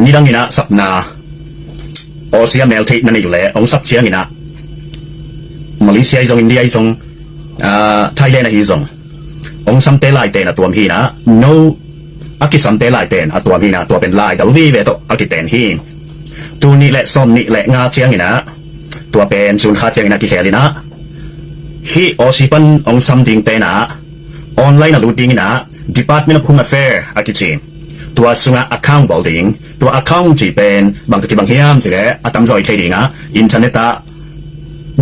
นี่ดังนี้นะสับนาออสเตรเลียเมลที่นั่นอยู่แล้วองสับเชียงนี่นะมาเลเซียอีกอินเดียอีกไทยแลนด์อีกองสัมเตลายเตนะตัวพี่นะ no อากิสัมเตลายเตนตัวพี่นะตัวเป็นลายแต่วีเวตอากิเตนฮีตัวนี้แหละส้มนี่แหละงาเชียงนี่นะตัวเป็นศูนย์ค่าเชียงนะที่แค่เลยนะฮีออสิปันองสัมดิงเตนะออนไลน์นะรูดิ้งนะ Department of Home Affairs อากิจีตัวสุงะ account บอลดิ้งตัว account จีเป็นบางตะกี้บางเฮียมสิแกอาตามจอยใช้ดิ้งนะอินเทอร์เน็ต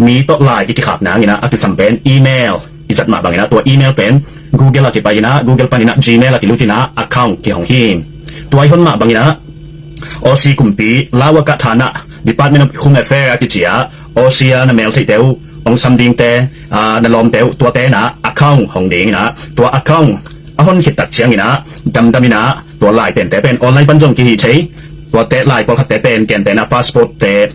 มีตัวไลน์อีกขับนะนี่นะอากิสัมเป็นอีเมลอิจัดมาบางนะตัวอีเมลเป็น Google อากิไปนะ Google ไปนะ Gmail อากิรู้จีนะ account ที่ของฮีมตัวไอคนมาบางนะออซีกุมปีลาวกะฐานะ Department of Home Affairs อากิจีออซีนะเมลที่เดียวองสัมดิ้งเตนลอมเดียวตัวเตนะ account ของดิ้งนะตัว account อาคนคิดตัดเชียงนี่นะดำนี่นะตัวลายเป็นแต่เป็นออนไลน์ปัญจงกี่ใช้ตัวเตะลายพอขัดแต่เป็นแกนแต่นะพาสปอร์ตเตะ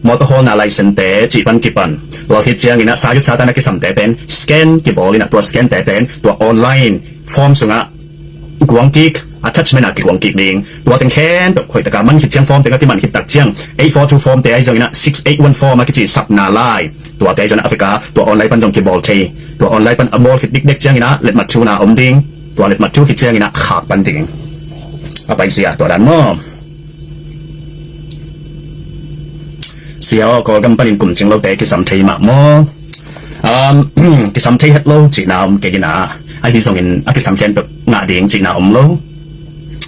มอเตอร์โฮน่าไลเซนเตะจีบันกี่ปันเราคิดเชียงนี่นะสายุทธศาสตร์นักกิสัมแต่เป็นสแกนกี่บอลนี่นะตัวสแกนแต่เป็นตัวออนไลน์ฟอร์มสุงะกวางกิกattachment กี่กวางกิกดิ้งตัวเต็งแค้นตัวคอยตะการมันคิดเชียงฟอร์มแต่ก็ที่มันคิดตัดเชียง842 ฟอร์มแต่ไอ้จังนี่นะ6814มาคิดจีสับนาไลตัวแต่จังแอฟริกาตัวออนไลน์ปัญจงกี่บอลเทตัวออนไลน์ปัญอมอลคิดเด็กๆเชียงนี่นะเล็ดมัดชูนาอมดิ้งตัวเล็ดมัดชูคิดเชียงนี่นะขาดปันดิ้งเอาไปเสียตัวด้านมอเสียก็กำปั้นกลุ่มจึงเราแต่กิสัมเทมามอกิสัมเทฮัตโลจีนามเกกินาไอที่ส่งเห็นกิสัมเทนแบบงาดิ่งจีนาอมโล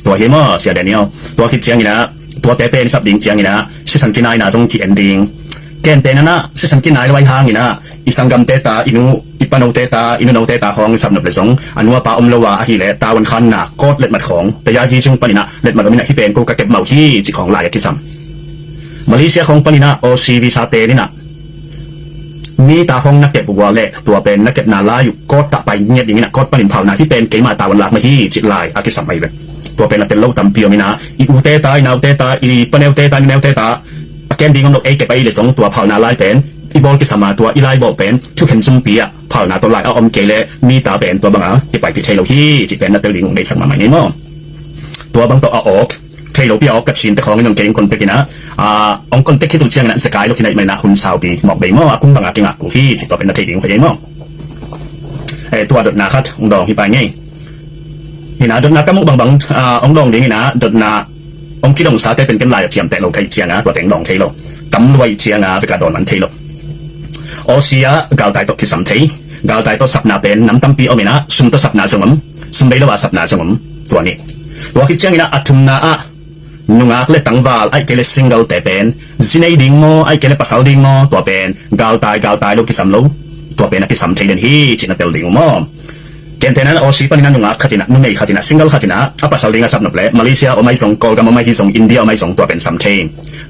ตัวเฮมอเสียเดนิเอลตัวคิดเชียงนี่นะตัวแต่เป็นสับดิ่งเชียงนี่นะสิสันกินายนะจงที่เอนดิ้งแกนเตนะนะสิสันกินายไว้ห่างนี่นะอีสังกัมเตตาอินูอิปานโตตาอินูโนเตตาของสับหนับเลยสงอันว่าปาอมโลวาอหิเลตาวันคันนะกอดเล็ดมัดของแต่ยาจีจงปนินะเล็ดมัดมินะที่เป็นกูกะเก็บเมาที่จีของลายกิสัมมาเลเซียของปนินะโอซีวีซาเตนี่นะมีตาของนักเก็บบัวเละตัวเป็นนักเก็บนาลาอยู่กอดตะไปเงียบอย่างนี้นะกอดปนินเผานาที่เป็นเกมาตาวันลักมาที่จิตลายอากิสัมไปเลยตัวเป็นนักเก็บโลตัมเปียวมินะอีอูเตตาอีนาวเตตาอีปนเนลเตตาอีเนลเตตาแกนดิ้งของนกเอเก็บไปเลยสองตัวเผานาลายเป็นอีบอลกิสมาตัวอีไลบอลเป็นทุกเห็นซุ่มปีอะเผานาตัวลายเอาอมเกเลมีตาเป็นตัวบังอ่ะที่ไปที่เทโลที่จิเป็นนักเตลิงในสังมาใหม่นี่มั้งตัวบังตัวเอาออกเทโลพี่ออกกับชินแต่ของน้องเก่งคนเปกินะองคนเต็กที่ตัวเชียงนั้นสกายลูกที่ไหนไม่น่าหุ่นสาวปีหมอกใบมั้งคุ้มบังอ่ะกิงอ่ะกูที่จิตัวเป็นนักเตลิงคนใหญ่มั้งตัวดดนาคัดองดองที่ไปไงนี่นะดดนาก็มุบังองดองดิ้งนี่นะดดนาองคิดองสาแต่เป็นกันลายเชียมแต่เราใครเชียงอ่ะตัวแต่งดองเทโลตำรวจเชียงอ่ะไปกระโดดมันเทโลออเซียกาวไตตกที่สัมเทกาวไตตกสับนาเป็นน้ำตั้มปีเอาไม่นะซุ่มตกสับนาสมมซุ่มใบละว่าสับนาสมมตัวนี้ตัวคิดเชียงนี่นะอัตุมนาอะนุ่งอักเล็ตังวาลไอเกลซิงเกลแต่เป็นซินไอดิ้งโมไอเกลปัสสาวดิ้งโมตัวเป็นกาวไตลูกที่สัมโลตัวเป็นนักที่สัมเทเดนฮีจินักเตลดิ้งโมเกณฑ์เท่านั้นออซีปันนั่นนุ่งอักขัดนะนุ่งเอกขัดนะซิงเกิลขัดนะอัปปัสสาวดิ้งสับนับเลยมาเลเซียเอาไม่ส่งกอลกัมเอาไม่ที่ส่งอินเดียเอาไม่ส่งตัวเป็นสัมเท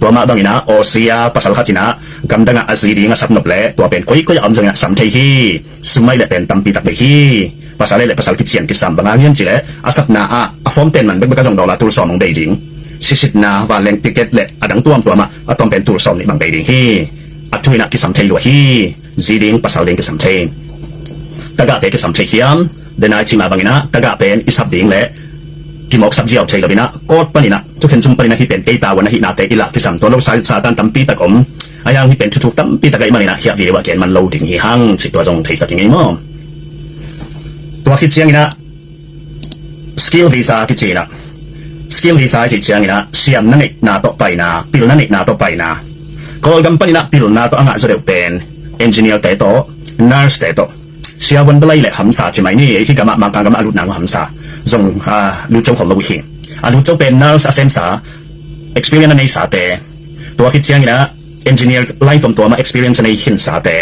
ตัวมาบางนะออเซียปัสสาวะขัดนะกำดังอาซีดิ้งสับนับเลยตัวเป็นก็ยังอมจังนะสัมเทฮีสมัยเลยเป็นตั้มปีตักเลยฮีภาษาเลยภาษาคิดเชียนคิดสัมบางอย่างจีเลยอาสับนาฟอร์มเต็นมันเป็นการจงดอลลาร์ตัวสองของเบจิงสิบนาวันแรงติเกตเล็ดดังตัวมาต้องเป็นตัวสองในบางเบจิงฮีทุยนักคิดสัมเทลัวฮีจีดิ้งภาษาเล่นคิดสัมเทตะกะเตคิดสัมเทฮียมเดนายชิมาบางนะตะกะเป็นอิสับดิ้งเล่กิมอกสับเจียวเทลบินะกอดปนินะทุกคนจุ่มปนินะที่เป็นเอตาวันนะฮินาเตอิลักคิดสัมตัวเราสาตันตั้มปีตะกอมอายังที่เป็นทุกตั้มปีตะไกมันนะเฮียวีว่าเกณฑ์มันโลถึงฮีฮังสิตัวจงเทสักยังไงมั้งตัวคิดเชียงนะสกิลวีซ่าคิดเชียงนะสกิลวีซ่าคิดเชียงนะเสียมนั่นเองนาต่อไปนะปิลนั่นเองนาต่อไปนะก็กำปั้นนะปิลนาต่ออ่างจะเรียกเป็นเอนจิเนียร์แต่ต่อนัร์สแต่ต่อเสียวันเปล่าเลยหำสาใช่ไหมนี่ที่กำมาการกำมาลุดนางหำสาจงลุดเจ้าของเราวิหิงลุดเจ้าเป็นนัร์สเซมสา experience ในสาแต่ตัวคิดเชียงนะเอนจิเนียร์ไล่ตัวมา experience ในหินสาแต่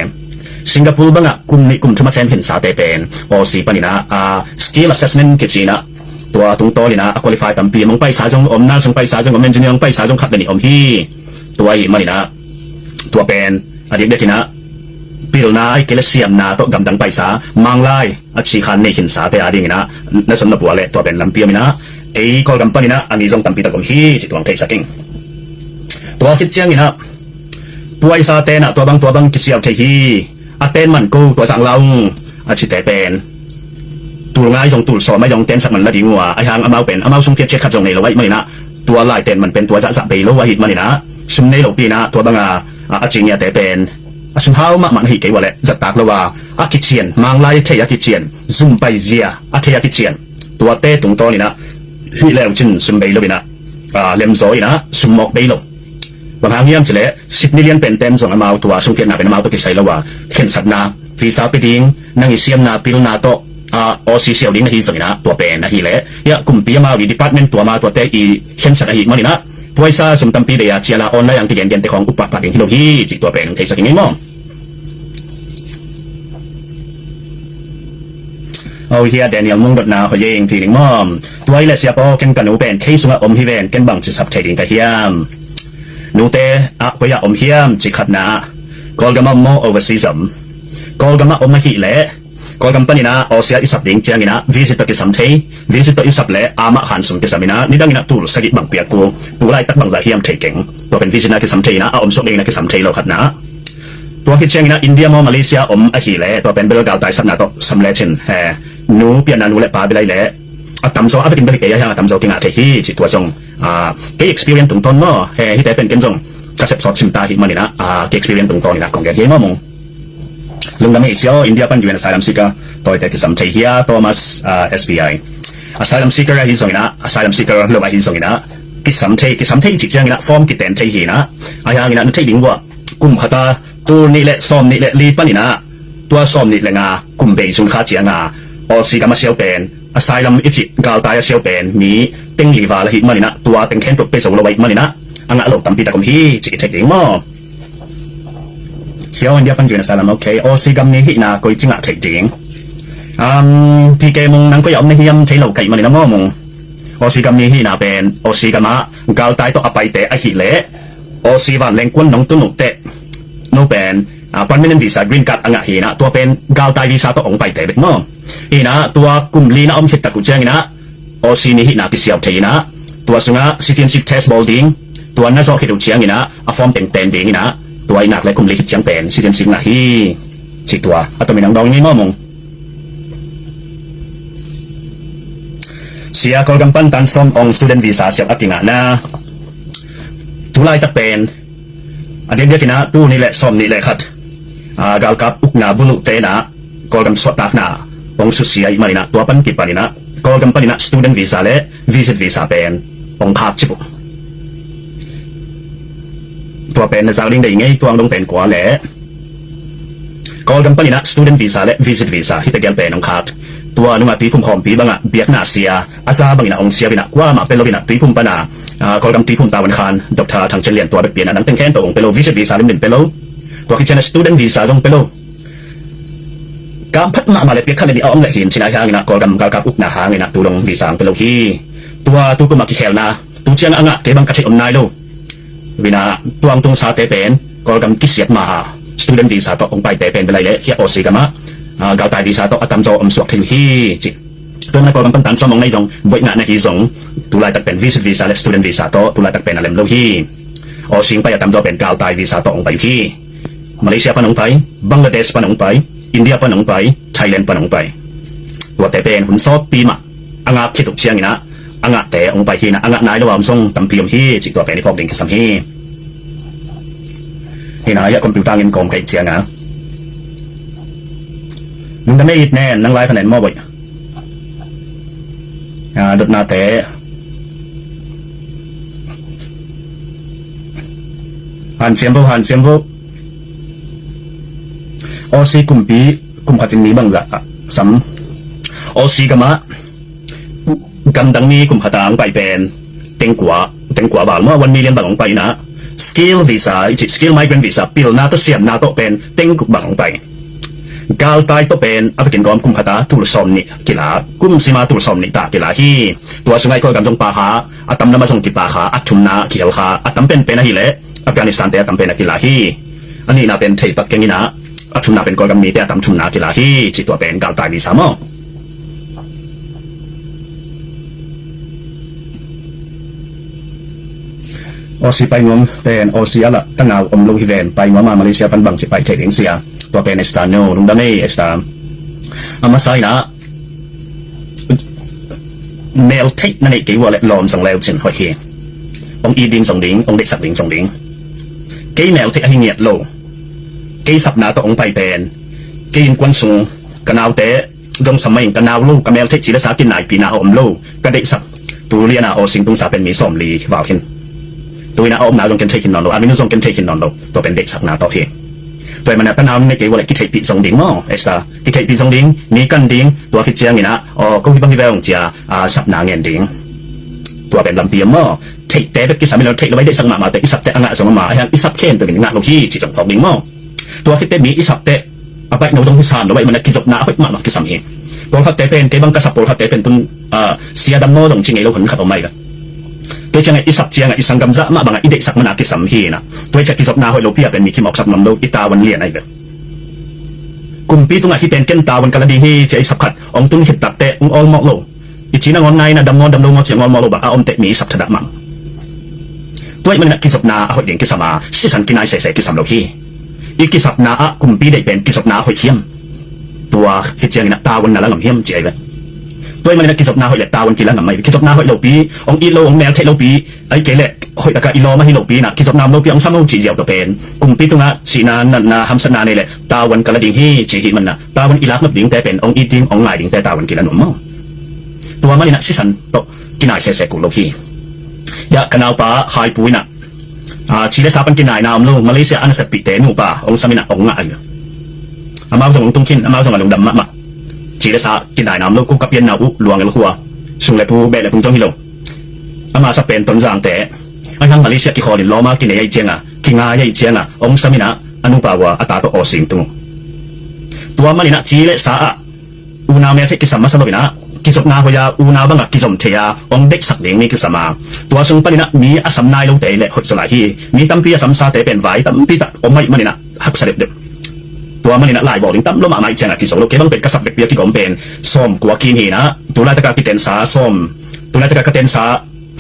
สิงคโปร์บ้างอ่ะกลุ่มทุมาเซนเห็นสาเตเป็นโอซีปนินะskill assessment กิจนะตัวตรงโตเลยนะ qualify ตั้มปีมองไปสายจงอมน่าจงไปสายจงอม engineer ไปสายจงขัดเป็นอมที่ตัวไอ้มันนี่นะตัวเป็นอดีตเด็กนะปีลนาไอ้เกลเซียมนาตัวกำดังไปสามังไล่อาชีคันในเห็นสาเตอดีนะนั่นสมนับวัวเลยตัวเป็นลำเปียมินะไอ้ก็กำปั้นนี่นะอันนี้จงตั้มปีตะกมที่จิตวังเทสักเองตัวคิดเจียงนี่นะตัวไอ้สาเตนะตัวบังกิเซียมเทฮีอาเต้นมันกูตัวสังเราอาชิตแต่เป็นตูง่ายจงตูสอไม่ยองเต้นสักมันละดีงัวไอ้หางอามาเป็นอามาสุ่มเทียบเช็ดขัดจงในเราไว้ไม่นะ ตัวลายเต็นมันเป็นตัวจะไปโลวะหิตมันนี่นะซุมในโลปีนะตัวบางอาจริงเนี่ยแต่เป็นซุมเฮามามันหิเกวะแหละจะตักแล้วว่าอากิเชียนมังลายเทียกิเชียนซุมไปเจียอาเทียกิเชียนตัวเต้ตรงตัวนี่นะหิแล้วจินซุมไปโลปีนะเลมโซยนะซุมหมอกไปโลบางครั้งยังจะเละ10 มิลลิอนเป็นเต็มส่งมาตัวส่งเกียรตินาเป็นมาตัวกิใส่แล้วว่าเข็นสัตนาฟีซ่าไปดิ้งนั่งอิเซียมนาพิลนาโตออซีเซียลดิ้งนะฮีส่งนะตัวเป็นนะฮีเละยะกลุ่มปีมาวิดีพาร์ตเมนต์ตัวมาตัวเตอีเข็นสัตนะฮีมันนี่นะตัวไอ้ซาสมตัมปีเดียเชียร์ละออนไลน์ยังที่เย็นแต่ของอุปปัตย์ที่เราฮีจิตตัวเป็นเทสักนี้มั้งเอาเฮียแดเนียลมุ่งดดนาเขาเองทีนึงมั้งตัวไอ้เลเซียปอเก่งกันหนูเป็นเคสว่าอมฮิเวนเก่งบังจะสับเทดิ้งกับเฮียมนูเตอะพยาอมเฮียมจิขัดนากอลกามาโมโอเวอร์ซีซัมกอลกามาอมมาฮิเล่กอลกัมปานีนะออเซียอิสับดิ้งเจียงินะวิสิตกิสัมเทวิสิตอิสับเล่อามาหันสุนกิสัมมินะนี่ดังงินะตูสกิบังเปียกูตูไล่ตักบังใจเฮียมเทเก่งตัวเป็นวิสิตกิสัมเทนะอมสุกเองนะกิสัมเทเราขัดนะตัวคิดเจียงินะอินเดียมอมาเลเซียอมอะฮิเล่ตัวเป็นเบลกาลไตสับนาโตสัมเลชินนูเปียนานูเล่ปาเบลเล่ตั้มโซอาฟิตินเบลิกเอียตั้มโซกิงอาเทฮีจิตตัวทรงเกย์ experience ตรงต้นมั้งฮิแต่เป็นเก่งทรงกระเซ็บสอดชิมตาหิมันนี่นะเกย์ experience ตรงต้นนี่นะของแกเฮียมั้งลุงดำเอเชียอินเดียปันอยู่ในสายลำซิกาตัวเด็กที่สัมเทียโทมัสSBI สายลำซิกาฮิส่งนะสายลำซิกาเรื่องอะไรฮิส่งนะกิสัมเทจิตจังนะฟอร์มกิเตนเทียนะอายังนะนึกถึงว่ากุมพัตตาตัวนี่แหละซ้อมนี่แหละรีปันนี่นะตัวซ้อมนี่แหละงากุมเบย์สุนข้าเจียงาออซีกามาเชียวเป็นสายลำอิจิกาลตายเชียวเป็นมีเต็งลีวาละหิมันนี่นะตัวเต็งแค้นตัวเปโซโลไว้มันนี่นะอังะหลบตั้มปีตะกุมฮีจิตเทดิ้งมั้งเสียวอินเดียปันอยู่ในสายลำโอเคออซีกัมนี่ฮินาก็จริงอ่ะเทดิ้งพี่เกมงนั่งก็ยอมในเฮียมใช้เหล่าไก่มันนี่นะมั้งออซีกัมนี่ฮินาเป็นออซีกัมะกาลตายตัวอภัยเตะอหิเละออซีวันแรงกวนน้องตุนุเตะโนเป็นปันไม่เน้นวีซ่ากรีนการ์ดอังะฮีนะตัวเป็นกาลตายวีซ่าตัวองไปเตะเบ็ดมั้งอีนะตัวกลุ่มลีนะอมหิตตะกุเจงนะออซีนี่ฮินาพิเศษเทียนะตัวสุงะcitizenship test balding ตัวน่าจะคิดดูเชียงนี่นะฟอร์มเต็งดิ้งนี่นะตัวไอ้หนักเลยกลุ่มลีคิดเชียงเป็น citizenship นะฮีสิตัวตัวมีนังดองนี่มั้งเสียกอลกัมปันตันซ้อมอง student visa เสียอักกิงะนะทุไลตะเป็นเดี๋ยวกินะตู้นี่แหละซ้อมนี่แหละครับกาลกับอุกนาบุลุเตนะกอลกัมสวดตักนะองสุเสียอีมานี่นะตัวปันกิปานี่นะกอลกัมปันนี่นะ student visa และ visit visa เป็นองคาบชิบุตัวเป็นในสาวลิงได้ยังไงตัวลงเป็นกว่าแหละกอลกัมปันนี่นะ student visa และ visit visa ที่ตะเกียงเป็นองคาบตัวนุ่มปีพุ่มหอมปีบังอ่ะเบียกนาเซียอาซาบังนะองเซียบินะว่ามาเป็นโลบินะปีพุ่มปนากอลกัมปีพุ่มตาวันคานดอกทาทางเฉลี่ยตัวเปลี่ยนอันนั้นเป็นแค่ตัวองเป็นโล visit visa เล่มหนึ่งเป็นโลตัวคิดเช่น student visa ลงเป็นโลการพัฒนามาเลยเพียงขั้นในเอาอมเลยหินสินะฮะนี่นะกอลกัมกากับอุกนาหาไงนะตัวลงวีซ่าเป็นโลฮีตัวก็มากี่แถวนะตัวเชียงอ่ะเก็บังกระเทยอมนายโลวินาตัวตรงสาเตเป็นกอลกัมกิเสียดมา student visa ตัวองไปเตเป็นเป็นไรเลยเฮียโอซีกัมะกาตายวีซ่าตัวตั้มโจอมสวกที่ฮีจิตัวนั้นกอลกัมปันตันสมองในจงบริงานในฮีจงตัวไล่ตัดเป็น visit visa และ student visa ตัวไล่ตัดเป็นอะไรโลฮีโอซิงไปตั้มโจเป็นกาตายวีซ่าตัวองไปฮีมาเลเซียปนองไปบังกลาเทศปนองไปอินเดียปนองไปไทยแลนด์ปนองไปตัวเตเป็นหุ่นซอปีมะอ่างคิดถูกเชียงนะอ่างแต่องไปฮีนะอ่างนายระหว่างทรงตั้มพิมฮีจิตัวเป็นในพวกเด็กสัมฮีฮีนะยาคอมพิวเตอร์เงินกองไก่เชียงนะมึงจะไม่อิดแน่นั่งไล่คะแนนมอบ่อยดดนาแต่หันเสียมโบออซีกุมปีกุมพัดนี้บังละสัมออซีกามะกันดังนี้กุมพัดางไปเป็นเต็งกว่าบางเมื่อ1 million บางลงไปนะสกิลวีซ่าskill migrant visa ปิลนาตัวเสียมนาตัวเป็นเต็งกุบบางลงไปกาลตายตัวเป็นอัฟริกันกอมกุมพัดาตุลซอมนี่กีฬากุมซีมาตุลซอมนี่ตากีฬาที่ตัวสุนัยก็กำจงปาหาอัตมนามาส่งกิปาหาอัตุมนาเขียวหาอัตมเป็นนะฮิเลอัฟกานิสถานแต่อัตมเป็นกีฬาที่อันนี้น่าเป็นเทปักเกงินะอัตุมนาเป็นกอกัมมีแต่อัตมชุมนากีฬาที่จิตตัวเป็นกาลตายวีซ่ามอโอซีไปงมเป็นโอซีอะไรตั้งเอาอมลูกฮิเวนไปงมมาเลเซียปันบังสิไปเทดิงเซียตัวเป็นเอสตาโนลุงดานี่เอสตาอามาไซนะเมลเทคนั่นเองกี่ว่าเลยลอมสังเลวสินหอยเฮ องอีดิงส่งลิงองเด็กสักลิงส่งลิงเกย์แนวที่ไอเงียดโลเกย์สับนาต่อองไปเป็นเกย์กวนสูงกันเอาเตะดงสมัยกันเอาลูกกับแมวเทจิรสากินไหนปีนาอมลูกกระเด็กสับตัวเรียนาโอสิงตุงสาเป็นมีสมลีว่าวเห็นตัวนาอมนาลงกันเทกินนอนโลอามินุส่งกันเทกินนอนโลตัวเป็นเด็กสักนาต่อเฮตัวมันกันเอาไม่เกี่ยวกับกิจปีส่งดิ่งมั้งเอสตากิจปีส่งดิ่งมีกันดิ่งตัวกิจยังไงนะอ๋อก็ที่บางทีเราจะสับนาเงินดิ่งตัวเป็นลำเปียมั้งเทคแต่กิจสามีเราเทคเราไม่ได้สังมาแต่อิสับแต่อ่างสังมาอย่างอิสับเข็นตัวเป็นงานลูกที่จิตจงพอกดิ่งมั้งตัวคิดแต่มีอิสับแต่เอาไปโน้ตตรงที่สานเอาไว้มันกิจจบนาเอาไปมากิจสามีโปรขัดแต่เป็นเก็บังกระสับโปรขัดแต่เป็นตุนเสียดำโน้ตรงจริงไงเราคนขัดออกมากันตัวจังไงอิสับเจียงไงอิสังกำจะมาบางไงอิเด็กสักมันกิจสามีนะตัวจะกิจจบนาให้เราเพียเป็นมีคิมออกสักนำเราอิตาวันเลียนไอ้กันกลุ่มปีตรงไหนที่เป็นเกณฑ์ตาวันกันละดีที่จะสับขัดองตุนหิดตักแต่องอลมอกโลอีจีนังอนไงนะดำงอนดำลงงอเสียงอลมอกโลบะอมเตมีสับถนัดมั่งตัวมันกิจจบนาเอาเด็กกิจสมาสิสันกินไอเสกิจสามเราที่อีกิจสับนากลุ่มปีได้เป็นกิจจบนาหอยเทียมตัวคิดเจียงนะตาวันนั่นละงำเทียมเจียกันตัวมันกิจจบนาหอยตาวันกินละงำไม่กิจจบนาหอยโลปีองอีโลองแมวเทโลปีไอ้เกล็ดหอยตะกาอีโลมาฮิโลปีนะกิจจบนาโลปีองซ้ำโลจีเดียวตัวเป็นกลุ่มปีตรงนั้นสีนานาฮัมสนาเนี่ยแหละตาวันกันละดิ่งที่จีหิมันนะตาวันอีลักนับดิ่งแต่เป็นองอีดิ่งองไหลดิ่งแต่ตาวันกินละหนุ่มมั้งตัวมันนะสิสันโตกินไอเสกกุโลพียากันเอาปะหายปุยนะชีเลสาปันกินไอน้ำลูมาเลเซียอันเสปิเตนูปะองสมินะองง่ายอามาส่งตุ้งขินอามาส่งมาลงดำมะชีเลสากินไอน้ำลูกุกับเปียนนาอุหลวงกันขัวสุงเลปูเบลเลปุงจงฮิโลอามาสเปนต้นจางแต่ไอ้ทางมาเลเซียกิคอลินล้อมากินไอเจียงกินไอเจียงองสมินะอนุปาวะอัตาโตโอสิงตุงตัวมันนี่นะชีเลสาอุนาเมเทกิสัมมาสโลบินะกิจนาหอยาอุนาบังกิจมเทียองเด็กสักเลี้ยงนี่คือสมาตัวซึ่งปนินะมีอาสัมนายลงเตะเละหดสลายที่มีตั้มปีอาสัมซาเตะเป็นไว้ตั้มปีตัดอมไม่มันนี่นะหักเสด็จเด็กตัวมันนี่นะลายบอกถึงตั้มล้มมาไม่เจงกิจสโลเกบังเป็นกษัตริย์เปียที่กอมเป็นส้มกัวกินหีนะตัวลายตะการกิเตนสาส้มตัวลายตะการกิเตนสา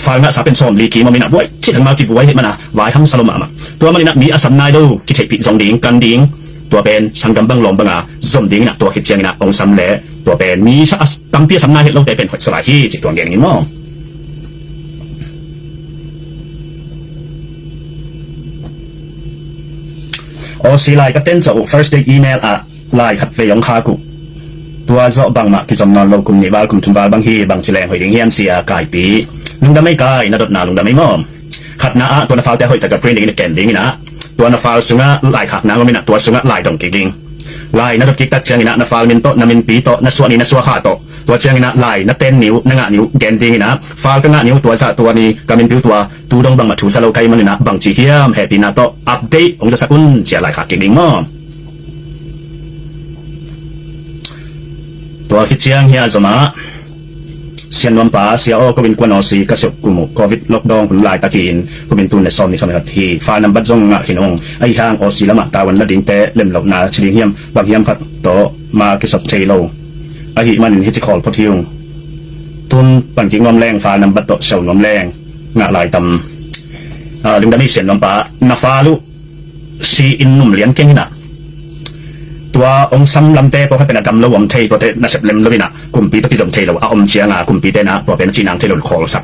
ฟังนะสาเป็นส้มลีกีมันมีนะไว้ชิดทั้งมากิบไว้เห็นมันนะไว้ทั้งสโลมาตัวมันนี่นะมีอาสัมนายดูกิจปีสองดิ่งกันดิ่งตัวเป็นสังกัมบังลมบังส้มดิ่งนะตัวคิดเจงนะองสัมเละตัวเป็นมีตั้มเปียสำนักเห็นลงแต่เป็นหดสลายที่จิตตัวเงี้ยนี่มั้งโอซีไลก็เต้นจาก first day email ไลขัดเฟยองคากุตัวเจาะบางมากิจสำนักโลกุมนิบาลกุมทุนบาลบางฮีบางจิเลงหอยดิ่งเฮียนเสียกายปีลุงดำไม่กายนาดนาลุงดำไม่มั่งขัดนาตัวนาฟาวแต่หอยแต่กับเพลงดิ่งในแกนดิ่งนะตัวนาฟาวสุงะไลขัดนาก็ไม่นะตัวสุงะไลดงกิ่งลายนัดกิกตัดเชียงนะนาฟาลมินโตนามินปีโตนาสวนีนาสวขาโตตัวเชียงนะลายนาเต้นนิ้วนางะนิ้วแกนดีนะฟาลก็งะนิ้วตัวซาตัวนี้กามินผิวตัวตูดงบังมาถูสโลไกมันนะบังจีเฮียมแฮปปี้นาโตอัปเดตองจะสักุนเจียลายขาดกิ่งมั้งตัวคิดเชียงเฮียจะมาเสียนวันป่าเสียโอก็เป็นกวนอสีกระสบกุมโควิดล็อกดาวน์คุณลายตะกินก็เป็นตุนในซอมนี่ทำไมครับที่ฟ้านำบัดจงงะขินองไอห่างอสีละมาตาวันละดิ่งแต่เล่มหลบนาชลิงเฮียมบางเฮียมพัดโตมากระสบเชโลไอหิมันฮิจิคอลพอทิวตุนปั่นกิ่งลมแรงฟ้านำบัดโตเสาลมแรงงะลายตำดึงดามิเสียนวันป่านาฟาลุซีอินนุ่มเลี้ยงเก่งนะตัวองค์ซ้ำลำเตะพอให้เป็นดำแล้วผมเทตัวเตะน่าจะเล่มแล้วนะกลุ่มปีตัวที่จมเทแล้วอมเชียงกลุ่มปีเตนะพอเป็นจีนังเทลคอสัก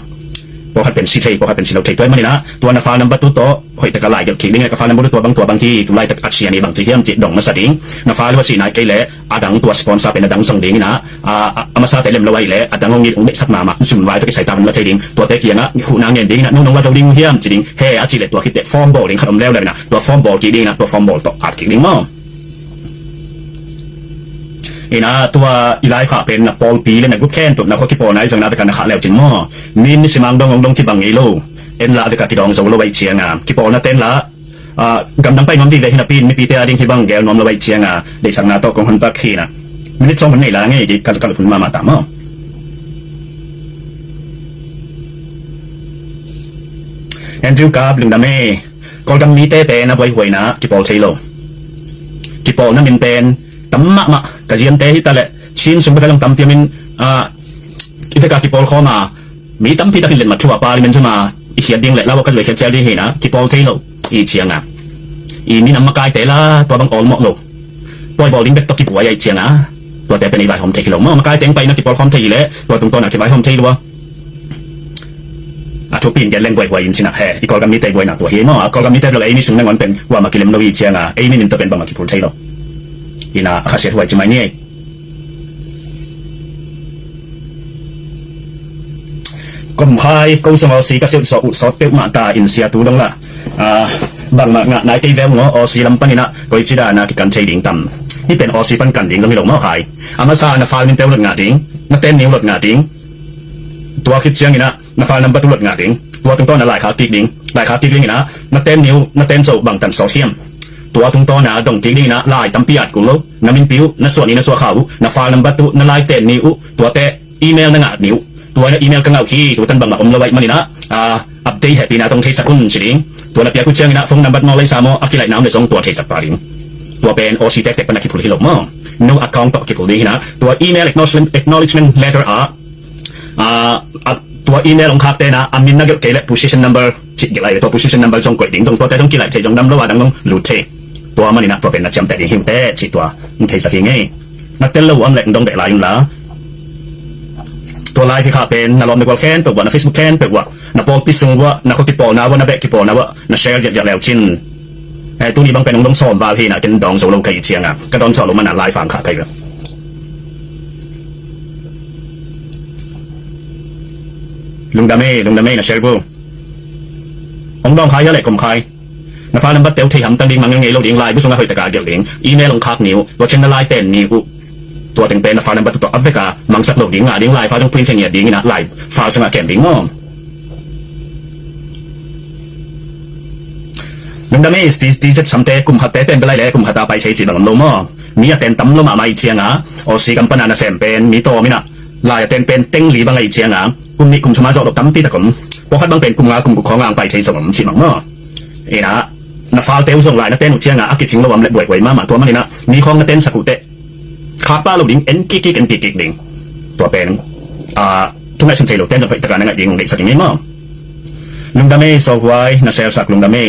พอให้เป็นซีเทพอให้เป็นซีเราเทตัวมันนี่นะตัวนาฟานัมบัตุโตหอยตะกะลายเกี่ยวขิงนี่ไงกะฟานัมบัตุตัวบางทีตัวไล่ตะอัดเชียนี่บางทีเฮียมจิตดงมาสดิ้งนาฟาหรือว่าสีนายไกเละอาดังตัวสปอนเซอร์เป็นอาดังส่งดิ้งนะอามาซาเตเล่มละไว้เละอาดังงงี้องเด็กสักมาสุ่มไว้ตัวที่ใส่ตามันละเทดิ้งตัวเตะเกียงหูนางเงินดิ้งนะน้องว่าจะดิ้งเฮียมจิดิ้งเฮอาจิเลตัวคิดเตะฟอร์มบอลดิ้งขนมแล้วเลยนะตัวฟอร์มบอลกี่ดิ้งนะตัวฟอร์มบอลต่ออัดกี่ดิ้งมั้งอีน่ะตัวอีไลขาเป็นปอลปีเลยนะกุ๊กแค้นตัวนักขี้ปอไหนจังนัดกันขาแล้วจินมั้งมินสิมังดงที่บางอีโลเอ็นละตะกัดที่ดองส่งเราไปเชียงขี้ปอน่ะเต้นละกำลังไปน้อมดีเลยที่นับปีนไม่ปีเตะดิ้งที่บางแกน้อมเราไปเชียงเด็กสังนาโตกองฮันตักขี้นะมินิสองมันนี่ละไงดิกันพุ่นมาตามมั้งแอนดรูว์กับลุงดาเม่ก็กำมีเตะเป็นนะไว้หวยนะขี้ปอเชโลขี้ปอน่ะมินเป็นตั้มมะกะเจียนเตะที่ตะเละชินสมบัติลงตั้มเตียมินอิเฟกากิปอลเข้ามามีตั้มพิทักษ์เล่นมาชัวปาริมันจะมาอีเขียดดิ้งเละแล้วก็เลยแค่เจลดิ้งเห็นนะกิปอลเทโลอีเชียงอีมีน้ำมะกายเตะละตัวบังออลหมอกโลปล่อยบอลดิ้งเบ็ดตกิปหัวใหญ่เชียงตัวแต่เป็นอีใบหอมเทกิโลมะกายเตะไปนะกิปอลคอมเทกิเละตัวตรงตัวน่ะกิใบหอมเทลัว ทุปินแกเล่งไว้ยินสินะเฮ้อีกอลกามีเตไว้หนักตัวเฮียมั้งกอลกามีเตเราไอ้นี่ซึ่งนั่งวันเป็นว่ามากิเลมโนวิเชียงไอ้นี่นินตัวเป็นบางมากิพูดใช่หรออีน่าข้าเสียไว้จะไม่เนี่ยก็ไม่ก็สมองสีก็เสียสอดเต็มมาตาอินเสียตัวดงละบางมางานนายที่เวลงอสีลำปันนี่นะก็จิดานาที่การใช้ดิ่งต่ำนี่เป็นอสีปันกันดิ่งก็ไม่หลงมาขายอามาซานาฟาลินเตลหลุดงาดิ่งนักเต้นนิ้วหลุดงาดิ่งตัวคิดเชียงนี่นะนาฟานัมบัตุหลุดงาดิ่งตัวตรงต้นน่ะลายขาติกดิ่งลายขาติกดิ่งนี่นะนักเต้นนิ้วนักเต้นโซ่บางตันโซเทียมตัวตรงต้นน่ะดงติกดิ่งนะลายตั้มปีอัดกุลล์นามินปิวนาส่วนนี้นาส่วนเขานาฟานัมบัตุนาลายเต้นนิ้วตัวเตะอีเมลนางานิ้วตัวอีเมลกังเอาขี้ตัวตันบางมาอมละไว้มันนี่นะอัปเดตแฮปปี้นะตรงเทสกุลสิงตัวนักเปียกุเชียงนะฟงนับบัตรมอลเลยสามออักขิไลน้ำในสองตัวเทสปาริงตัวเป็นโอซีเต็กเป็นนักกิจผลิตหลบมอ no account ต่อกิจผลิตนะตัวอีเมล acknowledgement letter ตัวอีเมลของข้าเต้นะอามินนักเกี่ยวกับ position number จิตกี่ไรตัว position number จงกดดิ่งตรงตัวเต้จงกี่ไรเทจงดำระหว่างต้องหลุดเทตัวมันนี่นะตัวเป็นนักจำแต่ดิ่งหิวเต้จิตตัวมันเทสักยังไงนักเต้นระหว่างแหล่งดงเดลายอยู่ละตัวไลน์ที่ข้าเป็นนักลงในวอลแคนเปิดว่าใน Facebook แคนเปิดว่านักบอลพิสูจน์ว่านักคนที่ปอลนะว่านักเบะที่ปอลนะว่านักแชร์อยากแล้วชิ้นตัวนี้บางเป็นน้องซ้อมวาลีนะเป็นดองโซโลไก่เชียงอ่ะก็ดองโซโลมันไลน์ฟังขาไก่แบบลุงดาเม่นะแชร์บูองดองขายอะไรกลมขายนักฟ้านับบัตรเตลที่ทำตั้งดิ่งมันยังไงเราดิ่งไลน์ผู้ส่งมาให้ตะการเกี่ยวดิ่งอีเมลลงคักนิ้วตัวเช่นไลน์เต้นนิ้วตัวเป็นนักฟ้านับบัตรตัวอัฟริกามังสักโลกดิ่งดิ่งไลน์ฟ้าต้องพิมพ์เชียงดิ่งนะไลน์ฟ้าสมัครแข่งดิ่งง้อลุงดาเม่ที่จะทำเตะกลุ่มหัดเตะเป็นไปเลยกลุ่มหัดตาไปใช้จีบังลมมีเต้นตั้มลมมาเชียงอ่ะโอซีกัมปนานาเซมเป็นมีโตมินะลายเต้นเป็นเต็งหลีบางไอเชียงอ่ะกลุ่มนี้กลุ่มชมาจอดตั้มตีตะกุ่มพวกขัดบางเป็นกลุ่มงากลุ่มของงานไปใช้สมชิมังนะนักฟ้าเตะส่งลายนักเต้นเชียงอ่ะอักกิจจิงระวังเล็บไหวมาตัวมันนี่นะมีของนักเต้นสกุเตะขาป้าเราดิ่งเอ็นกิ๊กดิ่งตัวเป็นทุกแม่ชมเชลเต้นจะไปตะการนั่งดิ่งเด็กสักอย่างนี้มั้งลุงดาเม่โซไว้นาเซลสักลุงดาเม่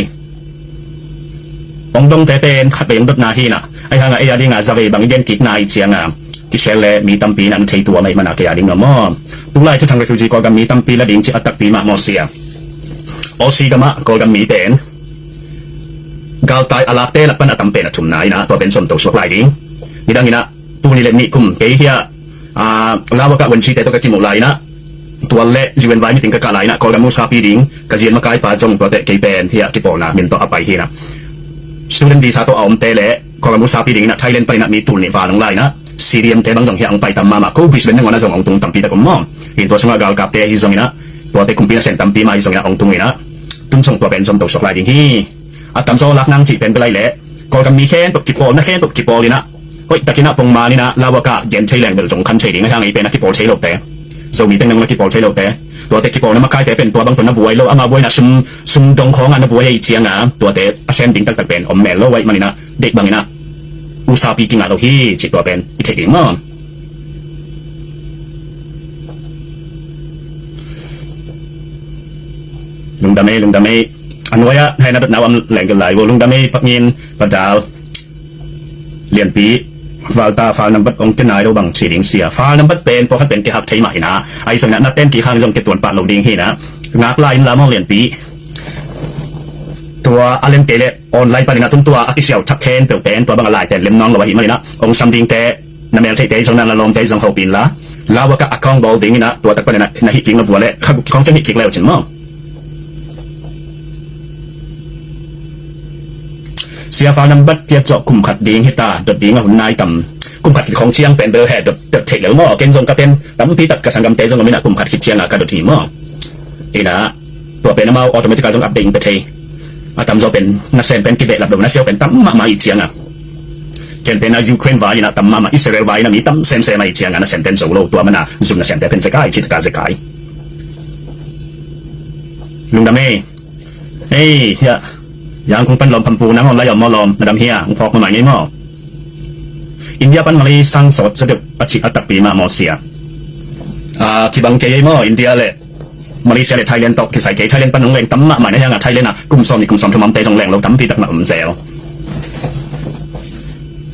องดงเตเป็นขัดเป็นรถนาฮีน่ะไอ้ทางไอ้ยาดิ่งอ่ะจะไปบางเย็นกิ๊กนายเชียงอ่ะกิเชลเลยมีตั้มปีนั้นใช้ตัวไม่มาหนักยาดิ่งละมั้งตุลาที่ทางเรฟิวจีก็กำมีตั้มปีและดิ่งที่อัตปีมามอเซียโอซีก็มาก็กำมีเป็นกาวตายอาลาเต้ละปันตั้มเป็นถุ่มนายนะตัวเป็นสมตัวสวกลายดิ่งนี่ดังนี้นะตัวนี้เลยมีกุมเฮียลาวกะวันชีเตตัวกะทิมุลายนะตัวเละจีเวนไว้ไม่ถึงกะกะลายนะก็กำมูซาปีดิ่งกะเจียนมากายป่าจงตัวเตะเกยเป็นเฮียกิปอนะมินตัวอภัยเฮียนะstudent visa to aum tele ko ga musa pi ding na Thailand pa na mi tul ni fa nang lai na CDM te bang dong hiang pai tam mama ko Brisbane ngona jong ong tung tam pi ta ko mo hin to sunga gal kap te hi jong ina to te kum pi na sen tam pi mai jong ina ong tung ina tum song to ben som to sok lai ding hi atam so lak nang chi pen pe lai le ko ga mi khen to ki pol na khen to ki pol ni na hoi takina pong ma ni na lawaka gen chei leng bel jong khan chei ding hang ai pe na ki pol chei lok te so mi teng nang na ki pol chei lok teตัวเตะกีบอลนั้นมาคายแต่เป็นตัวบางตัวนับวยแล้วอามาบวยนะซุ่มดงของนับวยไอเชียงนะตัวเตะอาเซนดิ้งตั้งแต่เป็นอมแมลแล้วไว้มันนี่นะเด็กบางนี่นะอุซาปีกิงาเราที่จิตตัวเป็นอิเทกิมลุงดาเมอันไว้อะให้นับหนาวอันแหล่งกันหลายวัวลุงดาเมปักยินปัดดาวเลียนปีวาลตาฟาลนับบัตองเจนายเราบังสีดิ่งเสียฟาลนับบัตเป็นพอให้เป็นที่หักไทยใหม่นะไอ้ส่วนนั้นนัดเต้นที่ข้างจงเก็บตัวปาเราดิ่งฮีนะงักลายลามองเลียนปีตัวอาเลนเตเลออนไลน์ปานินะทุ่งตัวอากิเซียวทักเคนเปลวเป็นตัวบางลายแต่เล็มน้องเราไว้หิมะเลยนะองซัมดิ่งแต่นเมลเทเตจงนั้นละลมเตจงเขาปีนละลาวกะอักคองบอลดิ่งนะตัวตะปานินะนาฮิกิงเราบัวเล่ของจะฮิกิงแล้วฉันมั้งเสียฟ้านับบัตเทียบเจาะกลุ่มขัดดิ่งฮิตาดดดิ่งหุ่นนายต่ำกลุ่มขัดของเชียงเป็นเบอร์แฮดดเทกเหลวหม้อเกณฑ์ทรงกระเป็นตั้มพีตัดกระสังกำเตจงไม่น่ากลุ่มขัดขิดเชียงกระดดทีหม้ออีนะตัวเป็นน้ำมันออโตเมติกจงอัปเดตไปเทตั้มโซเป็นนักเซนเป็นกิเบตหลับดงนักเซลเป็นตั้มมาอีเชียงเกณฑ์เป็นยูเครนไว้นะตั้มมาอิสราเอลไว้นะมีตั้มเซนมาอีเชียงนักเซนเป็นโซโลตัวมันนะซุ่มนักเซนเป็นเซกายชิตกาเซกายลุงดาเม่เฮ้ยเฮียยังคงเป็นลมพันปูนังออนไลน์มอลมระดับเฮียพอกมาใหม่นี้มั้งอินเดียปันมาลีสังสดเสด็จอาชีพอัตปีมามอเซียคิบังเกย์มั้งอินเดียเลยมาเลเซียเลยไทยแลนด์ตกที่ใส่เกย์ไทยแลนด์ปันน้องแรงตั้มมาใหม่ในยังไทยแลนด์นะกุมซ้อมนี่กุมซ้อมทำมันเตะจงแรงเราตั้มปีตักมาเซล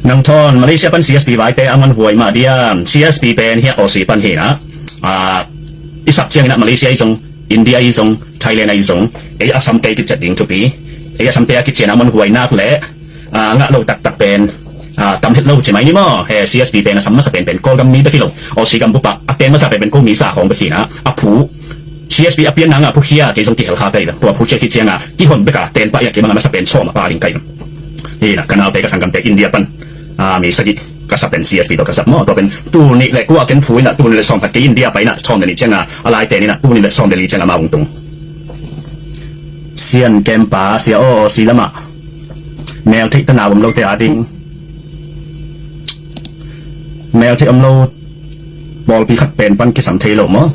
นังทอนมาเลเซียปัน CSP ไว้เตะอามันหวยมาเดีย CSP เป็นเฮียโอซีปันเฮียนะอิสักเชียงนะมาเลเซียจง อินเดียอีสงไทยแลนด์อีสงอาสัมเตกิจดิ่งจุปีอาสัมเตกิจเจนามันหวยนักเละงะโลตักเป็นตำเห็ดโลใช่ไหมนี่มั้งCSB เป็นสัมมาสเป็นกอลกัมมีไปกี่โลอสีกัมปุปะเต็นมาสเป็นกูมีสาของไปกี่นะผู้ CSB เปลี่ยนนังผู้เฮียที่ส่งที่เหลขาไปเลยตัวผู้เชี่ยวชาญที่คนไปกับเต็นไปอยากกินมันมาสเป็นชอบมาปาลิงไก่นี่นะกันเอาไปกับสังกัดเตอินเดียปันมีสกิกษัตริย์เป็น CSB ตัวกษัตริย์มั่วตัวเป็นตัวนี้แหละกูว่ากันผู้น่ะตัวนี้เลยส่งไปที่อินเดียไปน่ะชอบเดลิเจงอะไรแต่นี่น่ะตัวนี้เลยส่งเดลิเจงมาบุงตงเซียนเกมป่าเสียโอสีละมะแมวที่ตนาบมโลเตอาดิงแมวที่อมโลบอลปีขัดเป็นปันกิสัมเทโลมั้ง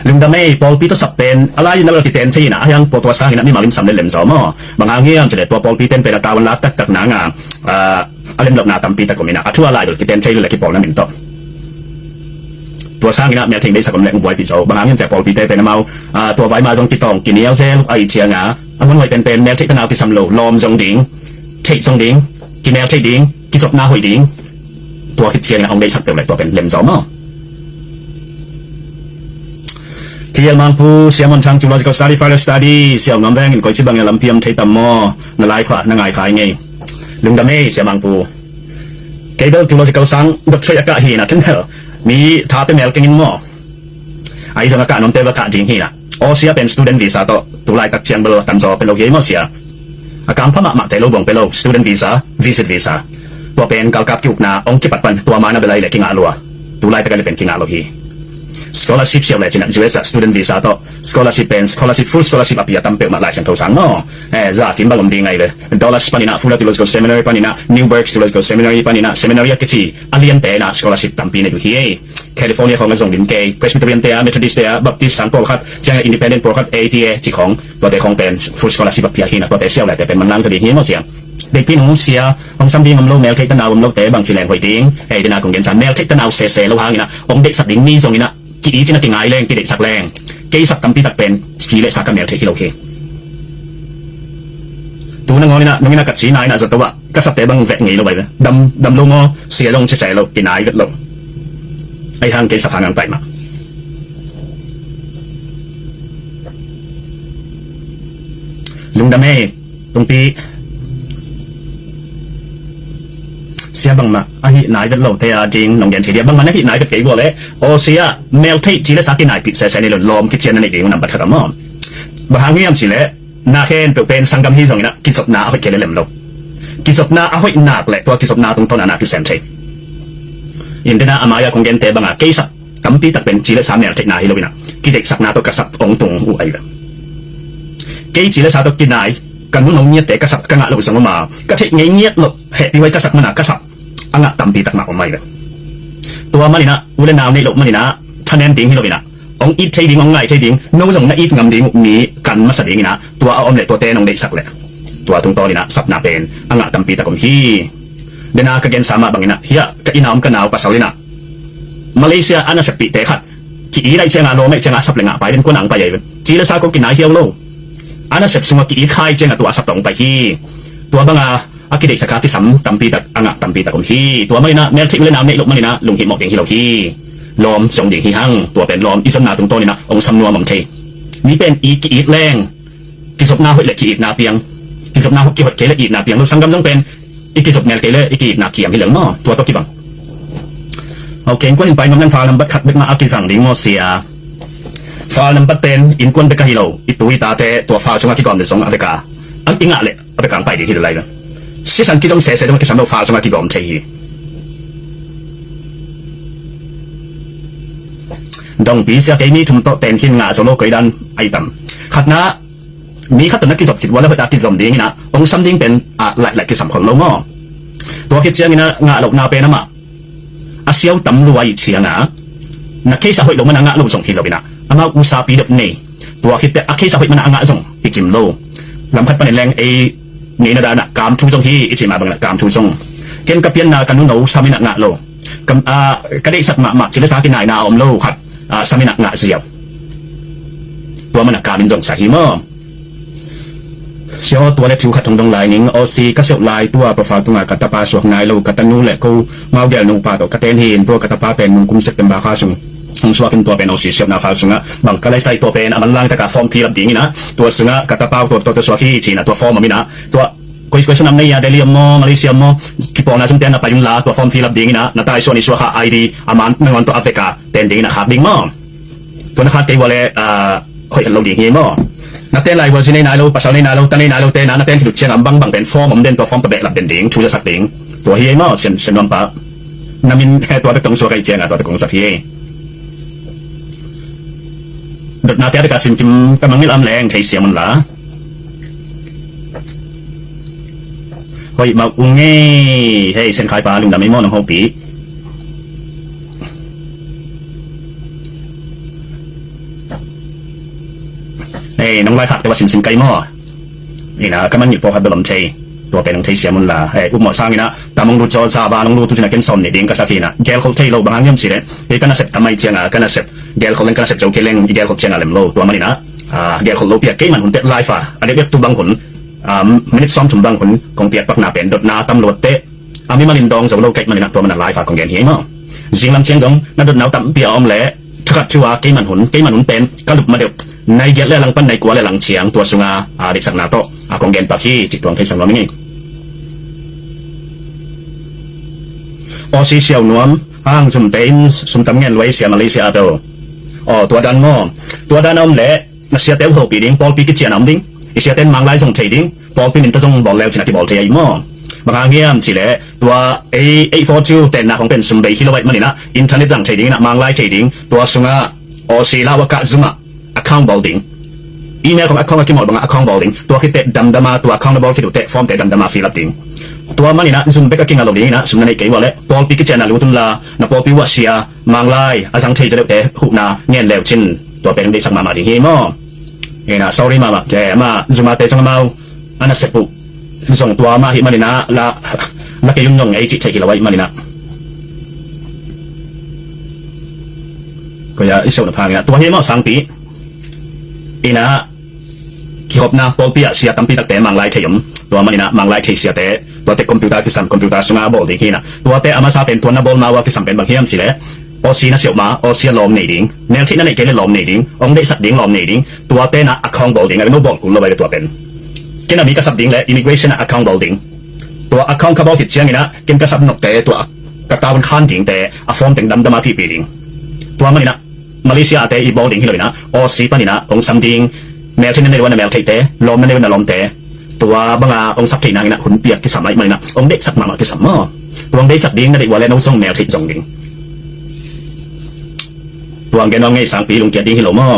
ลืมดำไม่บอลปีตัวสับเป็นอะไรนั่นเราติดเต้นที่น่ะยังตัวสร้างนี่นะมีมาลิมสัมเล่มสอมั้งบางอย่างเงี้ยจะเด็ดตัวบอลปีเต้นเป็นตาวันรักตักหนังอะไรหลบหนาตำปีตะกมินะทั่วลายโดยติดเต้นใช่เลยกี่บอลนั่นเป็นต้นตัวสร้างนี่นะแมวทิ้งได้สักคนแรงบอยปีโจบางอย่างแต่บอลปีเต้เป็นเมาตัวใบมาทรงติดตองกินเนี้ยเซลไอเชียงอ่ะอันนั้นไว้เป็นแมวที่ตนากิสัมโลลอมทรงดิ่งเททรงดิ่งกินแมวเทดิ่งกินศพหน้าหอยดิ่งตัวคิดเชียงเอาได้สักเดียวเลยตัวเป็นเล่มสองมั้งที่ยังมังพูเสียมันทางจุฬาจิกสตาร์ดี้ไฟล์สตาร์ดี้เสียงน้ำแรงก็ชิบังยังลำเพียมเทตัมมอนั่นไล่ขวานั่งไงขายไงลุงดำเม่เสียมังพูเคเบิลจุฬาจิกสังดับช่วยอากาศหีนะทั้งเถอะมีท้าเป็นแมวกินมอไอ้สมการน้องเตวกะจริงหีนะโอเสียเป็น student visa ต่อตุลายตักเชียงเบลตันจอเป็นโลเกมอเสียอาการพม่ามาแต่โลบงเป็นโล student visa visit visaตัวเป็นเกากับจุกนาองค์กิปัดปันตัวมานาเบลัยเลยกิงอาลัวตุลายตะกันเป็นกิงอาโลฮีscholarship เชียวเลยจีน่ะ US student visa ต่อ scholarship เป็น scholarship full scholarship อภิญญาตั้มเปิดมาหลายชั้นโทสังเนาะจากกินบางลมดีไงเลย dollars ปานินะ full theological seminary ปานินะ Newburgh theological seminary ปานินะ seminary กิจีอเลียนเตนะ scholarship ตั้มปีในอยู่ที่แคลิฟอร์เนียของกระทรวงดินเกย์ Presbyterian เตะ Methodist เตะ Baptist สังโปรคัดเจ้า Independent โปรคัด ATA จีของตัวเตะของเป็น full scholarship อภิญญาที่นะตัวเตะเชียวเลยแต่เป็นมันนั่งคดีที่มั่วเสียงเด็กพี่น้องเสียองซ้ำที่มันโลแมวเทคตนาวมันโลเตะบางชิแรงหอยดิ้งเดนาของเกณฑ์สารแมวเทคตนาวเซ่ๆแล้วหางนี่นะองเด็กสัตว์ดิ้งนี่ทรงนี่นะกี่จีน่ากินไงแรงกี่เด็กสักแรงกี่สักกำปีตักเป็นกี่เล็กสักกำแมวเทคที่โลเคตัวนั่งงอนี่นะนั่งนี่นะกัดสีนายนะสัตว์ว่าก็สัตว์เตะบางแหวกงี้ลงไปเลยดำลงงอเสียลงเฉยๆลงกินนายก็ลงไอ้ทางกี่สักหางานไปมาลุงดำเม่ตรงปีเสียบังมาอาหินายเป็นโลเทียจริงน้องเรียนทีเดียบังมันอาหินายเป็นเก๋บัวเลยโอเสียแมวที่จีเลสากินายปิดเสยในหล่นลมคิดเชียนนั่นเองมันนำบัตรขมบางเงี้ยมสิเลยนาเคนเป็นสังกัมที่ส่งนะกิศนาเอาไปเกลือเล่มลงกิศนาเอาไปหนักเลยตัวกิศนาตรงต้นนาคือเซนเทยินดีนะอามายาคงเรียนเตบังเกสักกัมปีตักเป็นจีเลสาแมวเทคนาฮิโลวินะกิเด็กสักนาตัวกษัตริย์องตรงอุไอเลยเกจีเลสาตัวกินนายกันมุ่งเงียแต่กษัตริย์กังอาลูกสังมากระเทงเงียหลบเหตุไว้กษัตริย์มันกษัตริย์อังะตั้มปีตักหนักออกมาเลยตัวมันนี่นะอุเลนาวในหลบมันนี่นะท่านเน้นดิ้งให้เราไปนะองอีทใช้ดิ้งองไงใช้ดิ้งโน้ตส่งนะอีทงำดิ้งมีกันมาสดิ้งนะตัวเอาอมเล็ตตัวเต้นองเด็กสักเลยตัวตรงต่อนี่นะสับนาเป็นอังะตั้มปีตักของฮีเดนากระเกนสามารถบางนี่นะเฮียกะอินามกันนาวปัสสาวะนะมาเลเซียอันนั้นสปีเตะขัดกี่ไรเชียงอาโลไม่เชียงอาสับเลยงะไปเป็นคนหนังไปใหญ่เลยจีเลซาก็กินนายเฮียวโลอันนั้นเสพสมกิอีกใครเจงตัวสับตรงไปที่ตัวบางอากิเด็กสักที่สัมตัมปีตักอังะตัมปีตักคนที่ตัวไม่นะแม้ที่เล่นน้ำในลกมันนี่นะลุงหิมอกเด็กที่เราที่ลมส่งเด็กที่หั่งตัวเป็นลมอิสนาตรงโตนี่นะองสำนวนมั่งเทมีเป็นอีกอีกแรงกิศบนาหุ่ยเล็กอีกนาเปียงกิศบนาหุ่ยเกล็ดอีกนาเปียงลูกสังกัมต้องเป็นอีกิศบแมวเกล็ดอีกอีกนาเขียงที่เหลืองเนาะตัวตัวกี่บังโอเคก็เห็นไปน้องนั่นฟ้าลำบัดขัดเบกมาอากิสังดิ้งโมเสียฟ้าลำบัดเป็นอินควนเบกฮิโลอิตุยตาเตตัวฟ้าชงอากิกอมเดสงอเมริกาอันอิงะเลยอเมริกาไปดีที่ไหนเลยสิสันกิต้องเสียต้องกิสันเราฟ้าชงอากิกอมเทีดองปีเสียเกนี้ทุ่มโตเต็นขินงาโซโลเกดันไอตัมขัดนะมีขัดตัวนักกิจกิจวันแล้วไปตัดกิจสมดิ้งนะองซ้ำดิ้งเป็นหลายกิจสมของเราเนาะตัวคิดเชียงนะงาหลกนาเป็นนะมาอาเซียวตำรวจเชียงนะนักเคสหอยลงมันงาลูกส่งที่เราไปนะอามาอุตสาหปีเด็บนี่ตัวคิดแต่อาเคสหอยมันงาส่งอีกิมโลลำพัดประเด็นแรงนี่นาดานะกามทูส่งที่อิจิมาบังนะกามทูส่งเกณฑ์กับเพียนนากันนู้นเอาสามินะงาโลกับกระเดสัตมาจิเลสากินนายนาอมโลขัดสามินะงาเสียวตัวมันกาบินส่งสาหิมอเชื่อตัวเล็กผิวขัดทงตรงลายนิ่งโอซีก็เสียวลายตัวประฟ้าตรงกัตตาปาสวกนายโลกัตตานูแหละกูมาเดียนูปาตัวกัตเตนเห็นตัวกัตตาปาเป็นมุงกุมเสกเป็นบาคาสุง ang suwakin tua pen osi siap na fa sunga bang kalai sai tua pen aman lang taka form fill up ding ina tua sunga kata pau tua suwaki china tua form amina tua question nam nei ya Delhi mo Malaysia mo kipona sung ten na pa yung la tua form fill up ding ina na tai so ni suwaka ID aman ngon to Africa ten ding na khap ding mo tua na khat te wale hoi lo ding hi mo na ten lai wa sinai na lo pasal nei na lo tanai na lo te na ten kilu chiang ambang bang pen form om den tua form to be lap den ding chu sak ding tua hi mo sen nom pa namin tua ta tong suwakai chiang tua ta kong sak hi đợt nào theo cả xin kim các mangil am leng thấy xiêm lá hồi mà nghe hey sen khai pa lùng đam mô nằm hậu tí hey nông lai khátแต่ว่าxin cây mòนี่นะcác mangil po khát đầm thấyตัวเป็นthấy xiêm lá heyอุมsangนี่นะตามองดูจอซาบานองดูตุจินะเก็นซอมนี่ดิ้งก็สักทีนะแกลเขาthấy lâuบางอย่างสิเลยเฮ้ยกันน่ะเสร็จทำไมเจียงอ่ะกันน่ะเสร็จแกลเขาเล่นกันเสร็จโจเกเล่งแกลเขาเชียงอะไรโลตัวมันนี่นะแกลเขาโลเปียกเกมันหุ่นเตะไลฟ์อ่ะอันนี้เรียกตัวบังหุ่นมินิซ้อมถุงบังหุ่นกองเปียกปักหนาเป็นดดนาตำรวจเตะมีมาลินดองสาวโลเกมันนี่นะตัวมันไลฟ์อ่ะของแกนเฮียมั้งจิงลำเชียงกงนั่นดดนาตำเปียอมแหล่ทัดชัวเกมันหุ่นเป็นกระลุกมาเดียวในเกลเล่หลังปั้นในกัวเล่หลังเชียงตัวสุงาเด็กสักนาโตของแกนปักที่จิตดวงเทสังลมนี่ออซีเซียวนวมห้างสมเต็นสมตำเงินไว้เสียมาเลเซียโตตัวดันมอตัวดันอมเละนักเสียเต้าหัวปีดิ้งปอลปีกิจเจียนอมดิ้งอีเสียเต้นมังไล่ส่งเทดิ้งปอลปีนินตะจงบอลแล้วชนะที่บอลเทียมอบางเงี้ยมสิเละตัวA42เต้นนะของเป็นสมเด็จฮิโลไวมันนี่นะอินเทอร์เน็ตจังเทดิ้งนะมังไล่เทดิ้งตัวสุงาออซีลาวกะซุมะaccountบอลดิ้งอีเมลของ account กี่หมดบาง account บอลดิ้งตัวคิดเตะดำดำมาตัว account บอลคิดดูเตะฟอร์มเตะดำดำมาฟิลล์ดิ้งตัวมันนี่นะซุ่มเบกกิ้งอะไรนี่นะซุ่มนั่นไอ้เกี่ยวเลยปอลปีกิจเจนะรู้ตุนละนะปอลปีวัชเซียมังไลอาจังเทจะเด็กหุบนาเงี้ยแล้วชินตัวเป็นได้สักมาดีเฮียมั้งเฮ้ยนะ sorry มาแกมาซุ่มมาเตะจังมาอันนั้นเสร็จปุ๊บส่งตัวมาหิมันนี่นะละแกยุ่งยงไอ้จิตเทกิลไว้มันนี่นะก็อย่าอิสุนพานี่นะตัวเฮียมั้งสังปีอีนะขี้ขบนะปอลปีอะเสียตั้มปีตักแต่มังไลเทียมตัวมันนี่นะมังไลเทียเสียแต่ตัวเตะคอมพิวเตอร์ที่สั่งคอมพิวเตอร์ส่งมาบอลดิ้งนะตัวเตะอามาซาเป็นตัวนับบอลมาว่าที่สั่งเป็นบางเฮียมสิเลยออซีน่ะเสียวมาออซีลอมในดิ้งแนวที่นั่นไอ้เกลลอมในดิ้งองได้สักดิ้งลอมในดิ้งตัวเตะนะอัคองบอลดิ้งอะไรโน้บอลกูเราไปตัวเป็นเกณฑ์มีกระสับดิ้งและอิมิเกรชันอัคองบอลดิ้งตัวอัคองคาร์บอลหิดเชียงนี่นะเกณฑ์กระสับนกเตะตัวกระตาบนคันดิ้งแต่อัฟอร์มถึงดำมาที่ปีดิ้งตัวมันนี่นะมาเลเซียเตะอีบอลดิ้งที่เลยนะออซีปะนี่นะองสัมดิ้งแนวที่นั่นในวันนั้นแนวที่เตะลอมนั่นในวันนั้นลอมเตะตัวบางองสักทีนางนะหุ่นเปียกที่สามไรมันนะองเด็กสักมาที่สามตัวองเด็กสักดิ้งนั่นเด็กว่าแล้วน้องส่งแนวที่ส่งดิ้งตัวองแกน้องไงสังปีลุงเกียรติดิ้งฮิโลมอ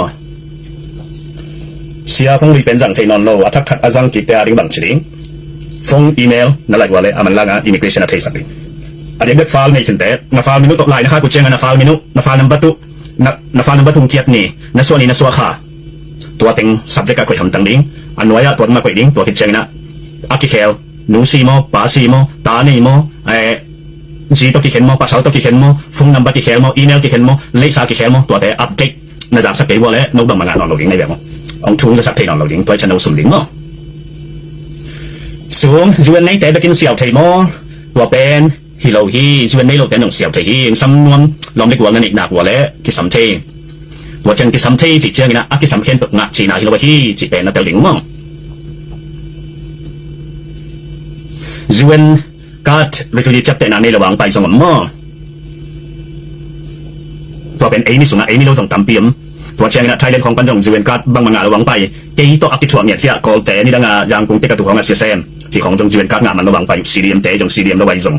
เสียคงรีเป็นจังที่นอนโลอัฐขัดอาจังกิเตอดิ้งบังชิดิ้งฟงอีเมลนั่นแหละว่าเลยอามันล่างอิมิเกรชันที่สักดิ้งอันนี้เด็กฟาลในชินเตะนาฟาลมินุตกไลน์นะครับกูเชียงนาฟาลมินุนาฟาลนัมบัตุนาฟาลนัมบัตุเกียรตินี่นาส่วนนี้นาส่วนขาตัวเต็ง subject ก็คุยทำตั้งดิ้งอันไว้ตัวมาคุยดิ้งตัวคิดเชียงนะอากิเคลนูซีโมปาซีโมตานีโมจีตัวกิเข็นโมปาเสาตัวกิเข็นโมฟงนัมบัตกิเข็นโมอีเมลกิเข็นโมเลขสากิเข็นโมตัวแต่อัปเดตในจากสักกี่วันแล้วโน้ตบังมางานนอนโหลดดิ้งในแบบองทุ่งจะสักที่นอนโหลดดิ้งตัวฉันเอาสุ่มดิ้งโมส่วนจวนในแต่ตะกินเสี่ยวไทยโมตัวเป็นฮิโลฮีจวนในโลกแต่หนุ่มเสี่ยวไทยฮีซ้ำนวลลองได้กว่าเงินอีกหนักกว่าแล้วกิสัมเทตัวฉันกิสัมเทจิตเชียงนะกิสัมเขียนปกหนักจีน่าฮิโลฮีจิตเป็นนักเตะดิ้งโมUN การรีฟิวจีจับแต่นานในระหว่างไปสงบมั่วตัวเป็นนี่สุงะนี่เราต้องตามเปียมตัวเชียงนะไทยเลนของปัญจง UN การบางงานระหว่างไปกี่ตัวอักติถ่วงเนี่ยที่กอลแต่นี่ดังอย่างกรุงเทพกับตัวของเสียเซมที่ของจง UN การงานมันระหว่างไปซีดีเอ็มเตจงซีดีเอ็มระหว่างจง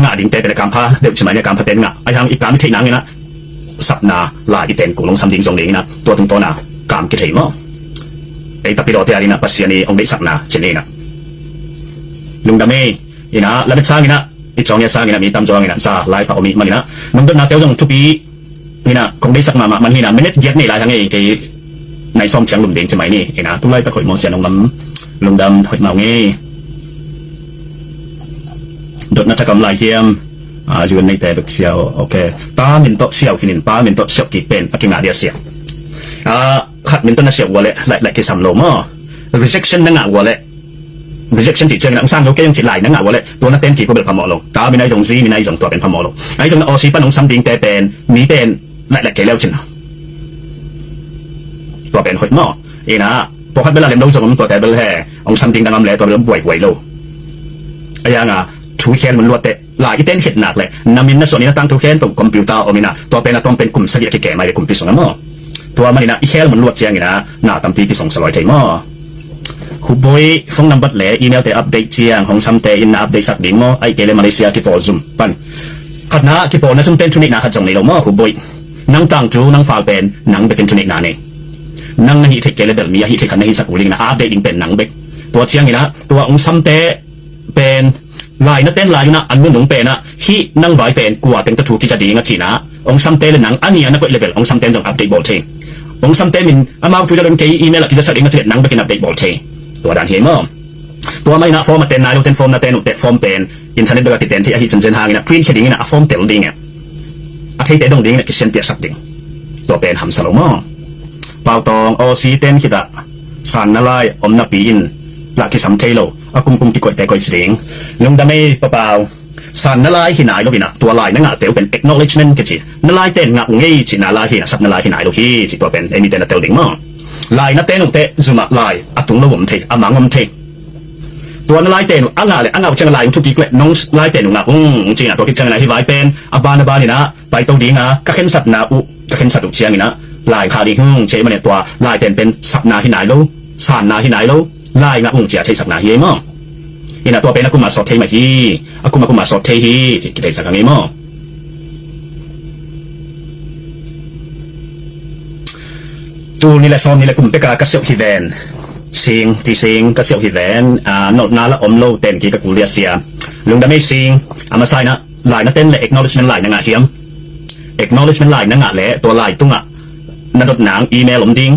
งานดิ้งเตเป็นการพาเดี๋ยวสมัยในการพัฒนาไอ้ทางอีกการไม่ใช่นังเนี่ยนะสับนาลาอีเต็นกุลงสัมดิงทรงดิ้งนะตัวตรงตัวน่ะการกิจเหมั่วไอ้ตับปีโรเตียนี่นะปัสยานีองค์ได้สับนาเช่นนี้นะลุงดำเองอีน่ะแล้วเป็นสร้างอีน่ะอีจองเนี่ยสร้างอีน่ะมีตำจองอีน่ะซาไลฟ์เขามีมันอีน่ะมันเป็นนาเตียวจงทุกปีอีน่ะคงได้สักมามันอีน่ะไม่เน็ตเย็ดนี่หลายทางเองที่ในซ่อมเชียงลุงเด้งสมัยนี้อีน่ะตุ้งไล่ตะข่อยมองเสียลุงดำถอยมาเงี้ยโดดนัทกรรมลายเทียมอยู่ในแต่เสียวโอเคป้ามินโตเสียวขินินป้ามินโตเสียวกี่เป็นกินงาเดียเสียวขัดมินโตน่ะเสียววัวเละหลายกี่สามโลมั้ง rejection นั่งวัวเละrejection จิตเชิงนังสร้างโลกยังจิตไหลนังวัวเละตัวนักเต้นกี่ก็เป็นพมอลงตามีนายจงซีมีนายจงตัวเป็นพมอลงไอ้จงออซีปั้นของซ้ำดิ้งแต่เป็นมีเป็น lại lại cái leo chừngตัวเป็นหดหม้อเอนะตัวคัดเวลาเล่มรู้สึกมันตัวแต่เบลแห่องซัมติงดังอำเล่ตัวเริ่มไหวโลไอ้ยังถูแคนมันรวดแต่หลายที่เต้นเห็ดหนักเลยนามินนะส่วนนี้ตั้งถูแคนตัวคอมพิวเตอร์อมินะตัวเป็นต้องเป็นกลุ่มเสียที่แก่มาในกลุ่มปีสองหม้อตัวมันนี่นะอีแค่มันรวดเจียงนี่นะหน้าตั้มปีที่200ไทยหม้อคุบอยฟงนัมบัดเล่อีเมลแต่อัปเดตเจียงของซัมเตอินอัปเดตสักดิ่งหม้อไอเกลมาเลเซียที่โพซุมปันขัดนะที่โพนะซุ่มเต้นชุนิกนะขัดส่งในโลหม้อคุบอยนั่งตั้งจูนั่งฟาเป็นนั่งไปเป็นชุนิกนะเนี่ยนั่งในฮิตเกลเบลมีฮิตขันในฮิสักอุลิงนะอัปเดตอิงเป็นนั่งเบกตัวเจียงนี่นะตัวองซัมเตเป็นลายนัดเต้นลายนะอันนู้นหนุ่มเป็นนะฮินั่งไว้เป็นกว่าเต็งตะถูกที่จะดีงั้นจีนะองซัมเตเลยหนังอันนี้นะก็เลเวลองซัมเตต้องอัปเดตบอลเทงองซัมเตมินอามาคุยกันเกี่ยอีเมลที่จะสั่งงั้นจีหนังไปเป็นอัปเดตบอลเทงตัวด่านเฮมอตัวไม่นะฟอร์มเต้นนายเราเต้นฟอร์มนะเต้นอุตเต้ฟอร์มเป็นอินเทอร์เน็ตด้วยกันเต้นที่อาฮิตจนเจนหางี้นะพริ้นแค่ดิ้งนะฟอร์มเต้นดิ้งเนี่ยอาทิตย์เต้นดิ้งเนี่ยกิเชนเปียสักดิ้งตัวเป็นฮัมซาโลมอเปล่าตองโอซีเต้นคิดอะสันนั่นไล่อมนับปีอินหลักที่สัมเทโลอากุมที่กดแต่กดสิ่งลุงดำไม่เปล่าสันนั่นไล่ที่ไหนลูกบินะตัวไล่นั่งอ่ะเตียวเป็น acknowledgement กันจีนั่นไล่เต้นงะงี้จีน่าไล่ที่นะสับนั่นไล่ที่ไหนลูกที่จีตัวเป็นไอ้นี่เต้นเตียวดิ้งมั้งไล่นั่นเต้นอุตเต้ซุมาไล่อะตุงโลวมเทอะมังวมเทตัวนั่นไล่เต้นอ่างเลยอ่างเอาเชิงไล่ทุกทีเกล็ดน้องไล่เต้นงะจีน่ะตัวคิดเชิงไล่ที่ไว้เป็นอาบานนี่นะไปตัวดิ้งอ่ะก็เข็นสับนาอุก็เข็นสับอุเชียงนี่นะลายคาดีเชมันเนี่ยตัวลายเป็นสับนาที่ไหนลูสานนาที่ไหนลูลายงะเจียใช้สับนาเฮียมั้งนี่นะตัวเป็นอากุมาสอดเทมาฮีอากุมาสอดเทฮีจิกิเลสกังเฮียมั้งตัวนี่แหละซ้อมนี่แหละกุมเปกากระเสียวฮีแวนสิงที่สิงกระเสียวฮีแวนนดนาละอมโลเต้นกีกะกูเลียเซียลุงดำไม่สิงอามาใส่นะลายนั่นเต้นเลย acknowledgement ลายนั่งอ่ะเฮียม acknowledgement ลายนั่งอ่ะแหละตัวลายตุ้งอ่ะนั่นดหนังอีเมลผมดิ้ง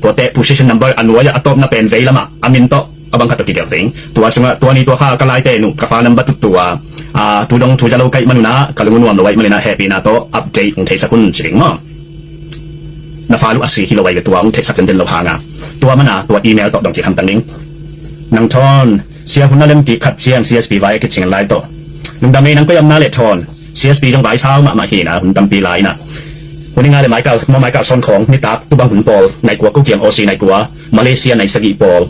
ตัวเตะ position number อันว่าจะอัตโตมน่ะเป็นเวลามะอามินโตอบังคัตติเดียวดิ้งตัวซึ่งตัวนี้ตัวข้ากลายเตนุกฟ้านัมบัตตัวตัวดงตัวจะเราใกล้มันนะกลุงนวมเราไว้มันเลยนะแฮปปี้นะโตอัปเดตเทสักุนจริงมั้งน่าฟ้าลูกอาศัยที่เราไว้กับตัวเทสักุนเดินเราพางอ่ะตัวมันนะตัวอีเมลตอกดงที่คำตั้งนิ้งนังทอนเสียคุณนั่นเล่มกีขัดเชียง CSP ไว้กิจงานไล่โตลุงดำนี้นังก็ยำน่าเล็ดทอน CSP จงไว้เช้ามาเห็นนะคุณดำปีไล่นะวันนี้งานเลยหมายเก่าซ้อนของนิตาตุบังหุ่นปอลในกัวกุเกียงโอซีในกัวมาเลเซียในสกีปอล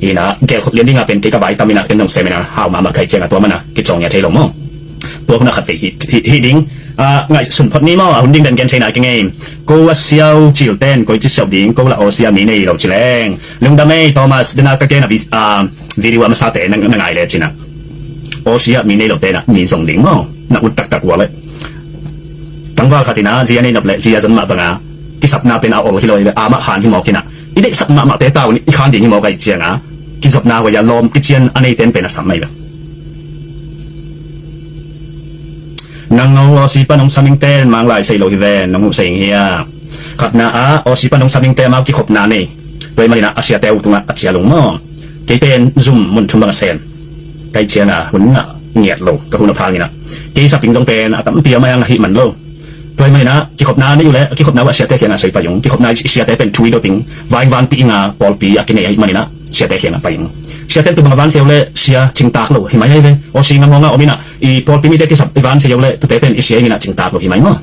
อีนะเกี่ยวกับเรียนที่งานเป็นกิจวัตรตามินะเป็นน้องเซมินะหาวมาใครเจงตัวมันนะกิจงอย่าเทลงมั้งตัวคนน่ะขัดฮิดิ้งไงสุนทรนี่มั้งหุ่นดิ้งเดินกันใช่ไหมกันไงกูว่าเซียวจิ๋วเต้นกูจะเซียวดิ้งกูละโอซีมีในเราจิแรงลุงดำไม่โทมัสเดินก็เกณฑ์วิดีโอมาสาเต้นั่งไงเลยจินะโอซีมีในเราเต้นมีส่งดิ้งมั้งนักอุดตักวัวเลยตั้งว่าขัดนะจีนี่นับเลยจีจะมาบังอ่ะที่สับนาเป็นเอาที่เราอามาหานที่หมอกินอ่ะอีเด็กสับมาเตะตาวันนี้อีขานดีที่หมอไก่เจียงอ่ะที่สับนาว่าอย่าล้อมกิเจียนอันนี้เป็นสัมไม่แบบนางน้องอสีปนองสมิงเต้มังลายใส่โลหิเวนน้องหุ่นเสียงเฮียขัดนาอสีปนองสมิงเต้มากี่ขบนานี่โดยมาเลยนะอาเซียเตอุตุงอาเซียลงมั้งที่เป็นซุ่มมุนชุมบังเซนไก่เจียงอ่ะหุ่นอ่ะเงียดโลกับหุ่นพางี้นะที่สับปิงตรงเป็นตั้มเปียมายังหิมันโลโดยไม่นะกี่ขบนานี่อยู่แล้วกี่ขบนาว่าเสียแต่เขียนอะไรไปยงกี่ขบนาเสียแต่เป็นทวีตติ้งวันปีงาปอลปีอากินเนี่ยมันนะเสียแต่เขียนไปยงเสียแต่ตัวบางวันเสียเลยเสียจิงตากโลเห็นไหมเลยโอซีน้ำมองอ่ะโอมินะอีปอลปีมีแต่กี่สับวันเสียเลยตัวแต่เป็นเสียนี่นะจิงตากโลเห็นไหมมั้ง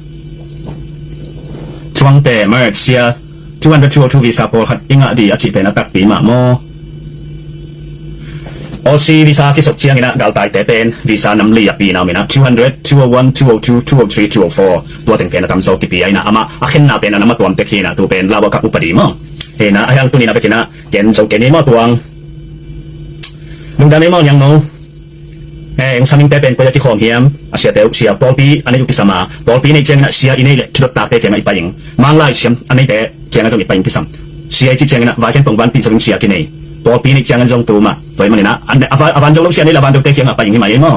ช่วงแต่เมื่อเสีย200 วีซ่าปอลขัดอิงอ่ะดีอาชีพเป็นนักตักปีมาโมโอซีวีซ่าที่สุดเชียงนะดาวตายแต่เป็นวีซ่านำเลียปีนามินะ200 201 202 203 204ตัวถึงเป็นตามโซกิปีไอนะอามาอาเข็นนาเป็นนะมาตัวเตคีนะตัวเป็นลาวกับอุปดีมั้งเห็นนะไอ้ยังตัวนี้นะเป็นนะเกณฑ์โซเกณฑ์นี้มาตัวลุงดำนี้มั้งยังโน้ยังสามิงแต่เป็นก็จะที่ของเฮียมอาเซียเตลเสียปอลปีอันนี้ยุกิสมาปอลปีในเชียงนะเสียอินนี่เลยชุดตากเตะเขียนอีกไปยังมังไล่เสียมอันนี้แต่เขียนอะไรอีกไปยังกิสามเสียที่เชียงนะวายแค่ตรงวันปีสวิงเสียกินนี่ตัวปีนี้จังกันจงตัวมาตัวมันนี่นะอันวันจงลูกเสียนี่ละวันจงเตะเขียงอะไรไปอย่างนี้มาเองมั้ง